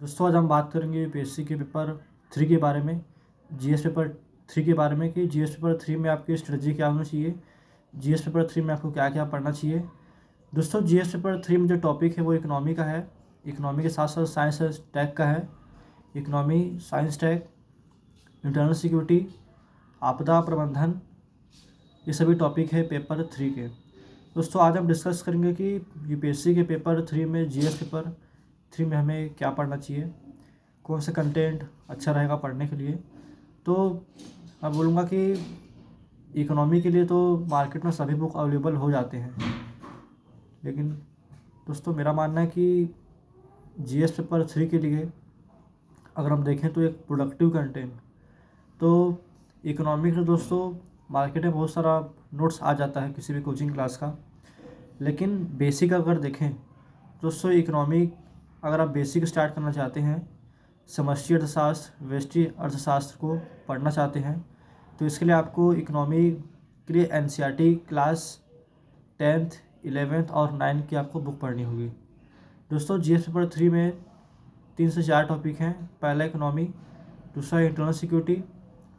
दोस्तों आज हम बात करेंगे यूपीएससी के पेपर 3 के बारे में, जीएस पेपर 3 के बारे में कि जीएस पेपर 3 में आपकी स्ट्रेटजी क्या होनी चाहिए, जीएस पेपर 3 में आपको क्या क्या पढ़ना चाहिए। दोस्तों जीएस पेपर 3 में जो टॉपिक है वो इकोनॉमी का है। इकोनॉमी के साथ साथ साइंस टैग का है। Economy, science tag, internal security, आपदा प्रबंधन, ये सभी टॉपिक है पेपर 3 के। दोस्तों आज हम डिस्कस करेंगे कि यूपीएससी के पेपर 3 में, जीएस पेपर 3 में हमें क्या पढ़ना चाहिए, कौन सा कंटेंट अच्छा रहेगा पढ़ने के लिए। तो मैं बोलूँगा कि इकोनॉमी के लिए तो मार्केट में सभी बुक अवेलेबल हो जाते हैं, लेकिन दोस्तों मेरा मानना है कि जीएस पेपर 3 के लिए अगर हम देखें तो एक प्रोडक्टिव कंटेंट, तो इकोनॉमी के दोस्तों मार्केट में बहुत सारा नोट्स आ जाता है किसी भी कोचिंग क्लास का, लेकिन बेसिक अगर देखें दोस्तों इकोनॉमी, अगर आप बेसिक स्टार्ट करना चाहते हैं, समष्टि अर्थशास्त्र, व्यष्टि अर्थशास्त्र को पढ़ना चाहते हैं, तो इसके लिए आपको इकोनॉमी के लिए एनसीईआरटी क्लास 10th 11th और 9th की आपको बुक पढ़नी होगी। दोस्तों जीएस पेपर 3 में 3 से 4 टॉपिक हैं। पहला इकोनॉमी, दूसरा इंटरनल सिक्योरिटी,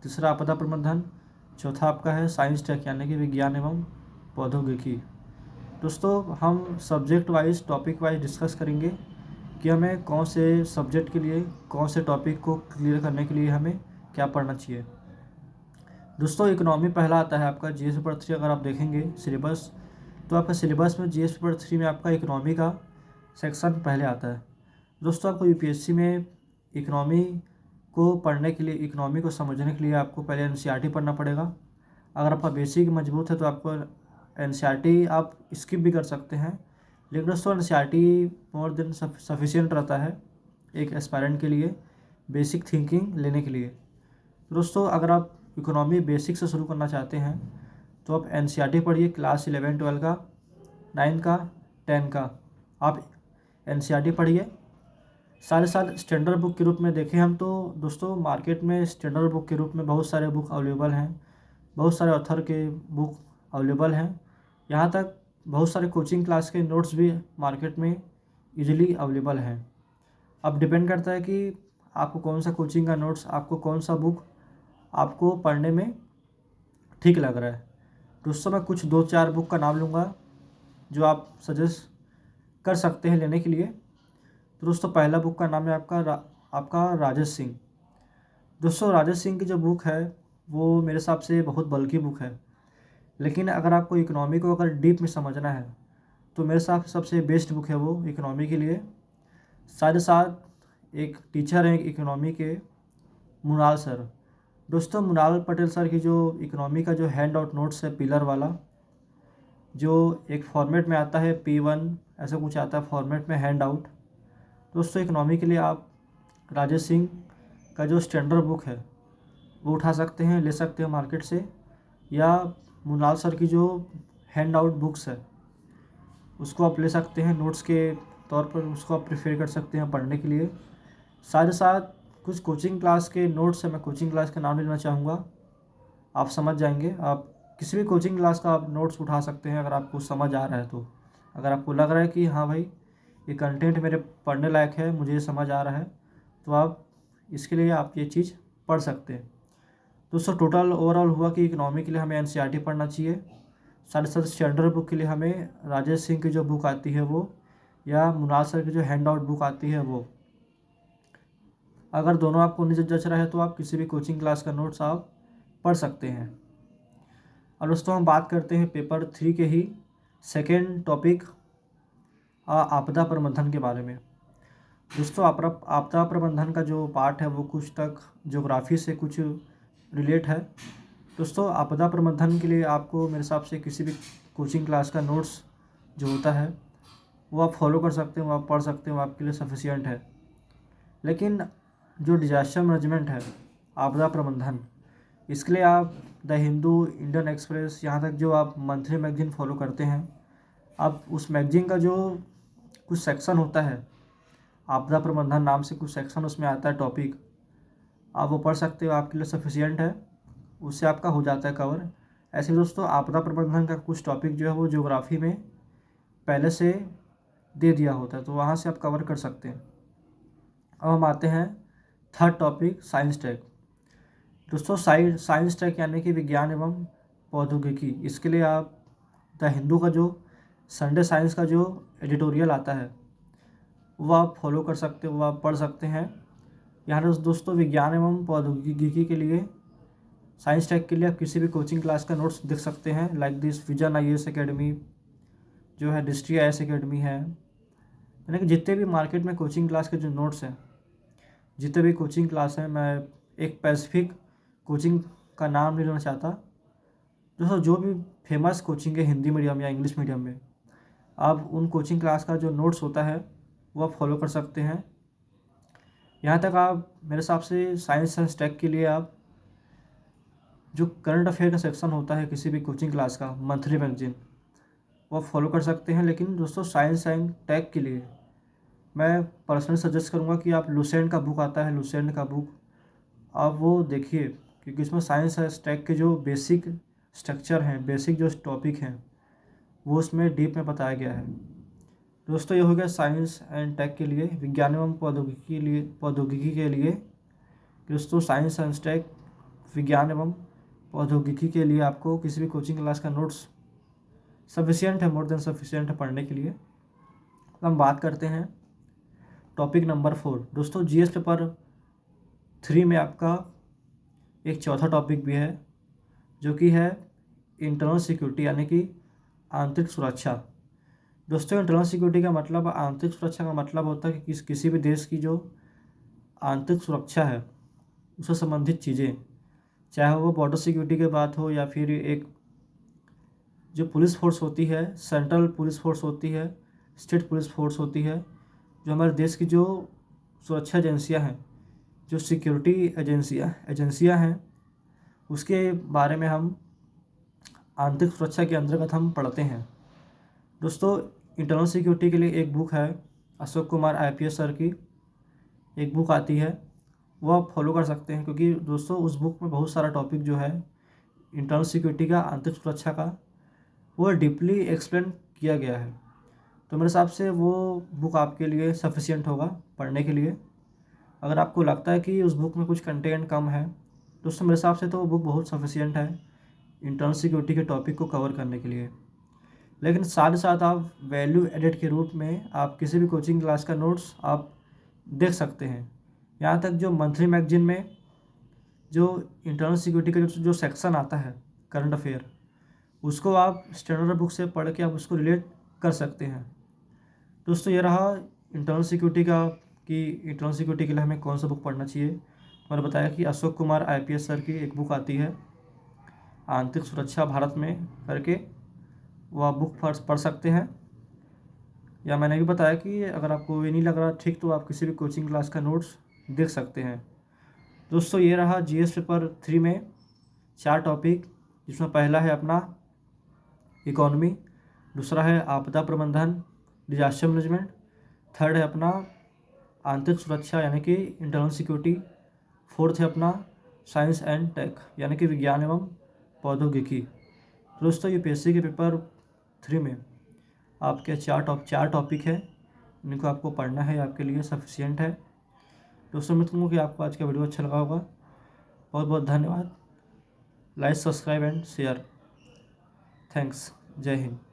तीसरा आपदा प्रबंधन, चौथा आपका है साइंस टेक यानी कि विज्ञान एवं प्रौद्योगिकी। दोस्तों हम subject wise, topic wise discuss करेंगे कि हमें कौन से सब्जेक्ट के लिए, कौन से टॉपिक को क्लियर करने के लिए हमें क्या पढ़ना चाहिए। दोस्तों इकोनॉमी पहला आता है आपका जीएस पेपर 3। अगर आप देखेंगे सिलेबस, तो आपका सिलेबस में जीएस पेपर 3 में आपका इकोनॉमी का सेक्शन पहले आता है। दोस्तों आपको यूपीएससी में इकोनॉमी को पढ़ने के लिए, इकोनॉमी को समझने के लिए आपको पहले एनसीईआरटी पढ़ना पड़ेगा। अगर आपका बेसिक मजबूत है तो आपको एनसीईआरटी आप स्किप भी कर सकते हैं, लेकिन दोस्तों एनसीईआरटी मोर देन सफिशिएंट रहता है एक एस्पायरेंट के लिए बेसिक थिंकिंग लेने के लिए। दोस्तों अगर आप इकोनॉमी बेसिक से शुरू करना चाहते हैं तो आप एनसीईआरटी पढ़िए, क्लास 11 12 का, 9 का, 10 का आप एनसीईआरटी पढ़िए। साथ साथ स्टैंडर्ड बुक के रूप में देखें हम तो दोस्तों मार्केट में स्टैंडर्ड बुक के रूप में बहुत सारे बुक अवेलेबल हैं, बहुत सारे ऑथर के बुक अवेलेबल हैं। यहाँ तक बहुत सारे कोचिंग क्लास के नोट्स भी मार्केट में इजीली अवेलेबल हैं। अब डिपेंड करता है कि आपको कौन सा कोचिंग का नोट्स, आपको कौन सा बुक आपको पढ़ने में ठीक लग रहा है। दोस्तों मैं कुछ 2-4 बुक का नाम लूँगा जो आप सजेस्ट कर सकते हैं लेने के लिए। तो दोस्तों पहला बुक का नाम है आपका राजेश सिंह। दोस्तों राजेश सिंह की जो बुक है वो मेरे हिसाब से बहुत बल्कि बुक है, लेकिन अगर आपको इकोनॉमी को अगर डीप में समझना है तो मेरे हिसाब से सबसे बेस्ट बुक है वो इकोनॉमी के लिए। साथ ही साथ एक टीचर हैं इकोनॉमी के, मुनाल सर। दोस्तों मुनाल पटेल सर की जो इकोनॉमी का जो हैंड आउट नोट्स है पिलर वाला, जो एक फॉर्मेट में आता है P1 ऐसा कुछ आता है फॉर्मेट में हैंड आउट। दोस्तों इकोनॉमी के लिए आप राजेश सिंह का जो स्टैंडर्ड बुक है वो उठा सकते हैं, ले सकते हैं मार्केट से, या मुनाल सर की जो हैंड आउट बुक्स है उसको आप ले सकते हैं नोट्स के तौर पर, उसको आप प्रेफर कर सकते हैं पढ़ने के लिए। साथ ही साथ कुछ कोचिंग क्लास के नोट्स है, मैं कोचिंग क्लास का नाम लेना चाहूँगा, आप समझ जाएंगे। आप किसी भी कोचिंग क्लास का आप नोट्स उठा सकते हैं अगर आपको समझ आ रहा है तो। अगर आपको लग रहा है कि हाँ भाई ये कंटेंट मेरे पढ़ने लायक है, मुझे ये समझ आ रहा है, तो आप इसके लिए आप ये चीज़ पढ़ सकते हैं। दोस्तों टोटल ओवरऑल हुआ कि इकोनॉमी के लिए हमें एनसीईआरटी पढ़ना चाहिए, साथ ही साथ स्टैंडर्ड बुक के लिए हमें राजेश सिंह की जो बुक आती है वो, या मुनाल सर की जो हैंड आउट बुक आती है वो। अगर दोनों आपको नहीं जच रहा है तो आप किसी भी कोचिंग क्लास का नोट्स आप पढ़ सकते हैं। और दोस्तों हम बात करते हैं पेपर 3 के ही सेकेंड टॉपिक आपदा प्रबंधन के बारे में। दोस्तों आपदा प्रबंधन का जो पार्ट है वो कुछ तक ज्योग्राफी से कुछ रिलेट है। दोस्तों आपदा प्रबंधन के लिए आपको मेरे हिसाब से किसी भी कोचिंग क्लास का नोट्स जो होता है वो आप फॉलो कर सकते हैं, वो आप पढ़ सकते हैं, वो आपके लिए सफिशिएंट है। लेकिन जो डिजास्टर मैनेजमेंट है, आपदा प्रबंधन, इसके लिए आप द हिंदू, इंडियन एक्सप्रेस, यहाँ तक जो आप मंथली मैगजीन फॉलो करते हैं, आप उस मैगजीन का जो कुछ सेक्शन होता है, आपदा प्रबंधन नाम से कुछ सेक्शन उसमें आता है टॉपिक, आप वो पढ़ सकते हो, आपके लिए सफिशिएंट है, उससे आपका हो जाता है कवर। ऐसे दोस्तों आपदा प्रबंधन का कुछ टॉपिक जो है वो ज्योग्राफी में पहले से दे दिया होता है, तो वहाँ से आप कवर कर सकते हैं। अब हम आते हैं थर्ड टॉपिक, साइंस टेक। दोस्तों साइंस टेक यानी कि विज्ञान एवं प्रौद्योगिकी, इसके लिए आप द हिंदू का जो संडे साइंस का जो एडिटोरियल आता है वो आप फॉलो कर सकते हो, वो आप पढ़ सकते हैं। यहाँ दोस्तों विज्ञान एवं प्रौद्योगिकी के लिए, साइंस टेक के लिए आप किसी भी कोचिंग क्लास का नोट्स देख सकते हैं, like this vision IAS academy जो है, डिस्ट्री IAS एकेडमी है, यानी कि जितने भी मार्केट में कोचिंग क्लास के जो नोट्स हैं, जितने भी कोचिंग क्लास हैं, मैं एक स्पेसिफिक कोचिंग का नाम नहीं लेना चाहता। दोस्तों जो भी फेमस कोचिंग है हिंदी मीडियम या इंग्लिश मीडियम में, आप उन कोचिंग क्लास का जो नोट्स होता है वो आप फॉलो कर सकते हैं। यहाँ तक आप मेरे हिसाब से साइंस टेक के लिए आप जो करंट अफेयर का सेक्शन होता है किसी भी कोचिंग क्लास का, मंथली मैगजीन, वो आप फॉलो कर सकते हैं। लेकिन दोस्तों साइंस एंड टेक के लिए मैं पर्सनली सजेस्ट करूँगा कि आप लुसेंट का बुक आता है, लुसेंट का बुक आप वो देखिए, क्योंकि इसमें साइंस एंड टेक के जो बेसिक स्ट्रक्चर हैं, बेसिक जो टॉपिक हैं, वो उसमें डीप में बताया गया है। दोस्तों ये हो गया साइंस एंड टेक के लिए, विज्ञान एवं प्रौद्योगिकी के लिए। दोस्तों साइंस एंड टेक, विज्ञान एवं प्रौद्योगिकी के लिए आपको किसी भी कोचिंग क्लास का नोट्स सफिशिएंट है, मोर देन सफिशिएंट है पढ़ने के लिए। तो हम बात करते हैं टॉपिक नंबर 4। दोस्तों GS पेपर 3 में आपका एक चौथा टॉपिक भी है जो कि है इंटरनल सिक्योरिटी यानी कि आंतरिक सुरक्षा। दोस्तों इंटरनल सिक्योरिटी का मतलब, आंतरिक सुरक्षा का मतलब होता है कि किसी भी देश की जो आंतरिक सुरक्षा है उससे संबंधित चीज़ें, चाहे वो बॉर्डर सिक्योरिटी की बात हो या फिर एक जो पुलिस फोर्स होती है, सेंट्रल पुलिस फोर्स होती है, स्टेट पुलिस फोर्स होती है, जो हमारे देश की जो सुरक्षा एजेंसियां हैं, जो सिक्योरिटी एजेंसियां हैं, उसके बारे में हम आंतरिक सुरक्षा के अंतर्गत हम पढ़ते हैं। दोस्तों इंटरनल सिक्योरिटी के लिए एक बुक है अशोक कुमार IPS सर की, एक बुक आती है, वो आप फॉलो कर सकते हैं, क्योंकि दोस्तों उस बुक में बहुत सारा टॉपिक जो है इंटरनल सिक्योरिटी का, आंतरिक सुरक्षा का, वो डीपली एक्सप्लेन किया गया है। तो मेरे हिसाब से वो बुक आपके लिए सफिशिएंट होगा पढ़ने के लिए। अगर आपको लगता है कि उस बुक में कुछ कंटेंट कम है, दोस्तों मेरे हिसाब से तो वो बुक बहुत सफिशिएंट है इंटरनल सिक्योरिटी के टॉपिक को कवर करने के लिए। लेकिन साथ ही साथ आप वैल्यू एडेड के रूप में आप किसी भी कोचिंग क्लास का नोट्स आप देख सकते हैं। यहाँ तक जो मंथली मैगजीन में जो इंटरनल सिक्योरिटी का जो सेक्शन आता है करंट अफेयर, उसको आप स्टैंडर्ड बुक से पढ़ के आप उसको रिलेट कर सकते हैं। दोस्तों ये रहा इंटरनल सिक्योरिटी का, कि इंटरनल सिक्योरिटी के लिए हमें कौन सा बुक पढ़ना चाहिए। मैंने बताया कि अशोक कुमार IPS सर की एक बुक आती है आंतरिक सुरक्षा भारत में करके, वो आप बुक पढ़ सकते हैं। या मैंने भी बताया कि अगर आपको ये नहीं लग रहा ठीक, तो आप किसी भी कोचिंग क्लास का नोट्स देख सकते हैं। दोस्तों ये रहा GS पेपर 3 में 4 टॉपिक, जिसमें पहला है अपना इकोनॉमी, दूसरा है आपदा प्रबंधन डिजास्टर मैनेजमेंट, थर्ड है अपना आंतरिक सुरक्षा यानी कि इंटरनल सिक्योरिटी, फोर्थ है अपना साइंस एंड टेक यानी कि विज्ञान एवं प्रौद्योगिकी। दोस्तों UPSC के पेपर 3 में आपके चार टॉपिक है, इनको आपको पढ़ना है, आपके लिए सफिशिएंट है। दोस्तों उम्मीद करूँगा कि आपको आज का वीडियो अच्छा लगा होगा। बहुत बहुत धन्यवाद। Like, subscribe and share. Thanks. जय हिंद।